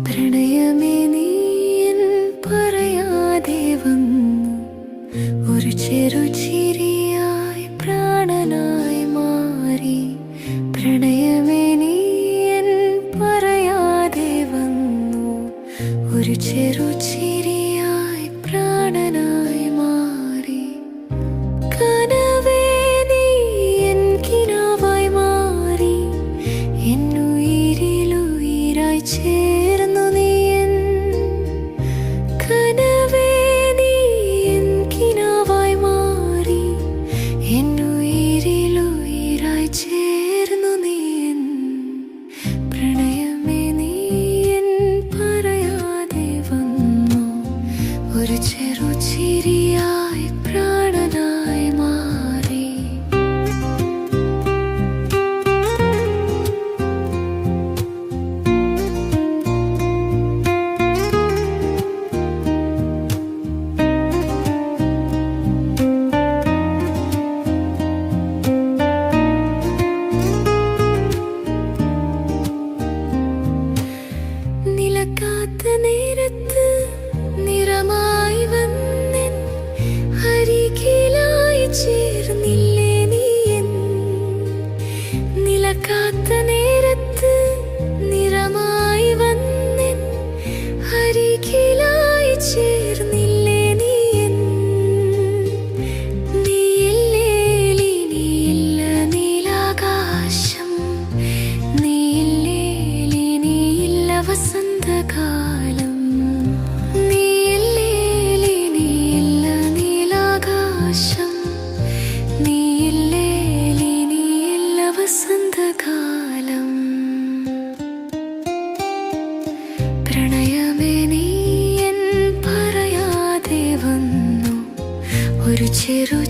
പ്രണയമേ നീ എൻ പറയാതെ വന്നു, ഒരു ചെറുചിരിയായി പ്രാണനായി മാറി. പ്രണയമേ നീ എൻ പറയാതെ വന്നു, ഒരു ചെറുചിരിയായി പ്രാണനായി മാറി. കനവേ നീ എൻ കിനാവായി മാറി, എന്നുയിരിലുയിരായി ചേർന്നു നീ. എൻ കനവേ നീ എൻ കിനാവായി മാറി, എന്നുയിരിലുയിരായി ചേർന്നു നീ. എൻ പ്രണയമേ നീ എൻ പറയാതെ വന്നു, ഒരു ചെറുചിരിയായി പ്രാണനായി മാറി. നിലക്കാത്ത നേരത്ത് നിറമായി വന്നെൻ അരികിലായി ചേർന്നില്ലേ നീ. എൻ നിലക്കാത്ത നേരത്ത് നിറമായി വന്നെൻ അരികിലായി ചേർന്നില്ലേ നീ. എൻ നീയില്ലേ ഇനിയില്ല നീലാകാശം, നീയില്ലേ ഇനിയില്ല വസന്തകാലം. നീയില്ലേ ഇനിയില്ല നീലാകാശം, നീയില്ലേ ഇനിയില്ല വസന്തകാലം. പ്രണയമേ നീ എൻ പറയാതെ വന്നു, ഒരു ചെറു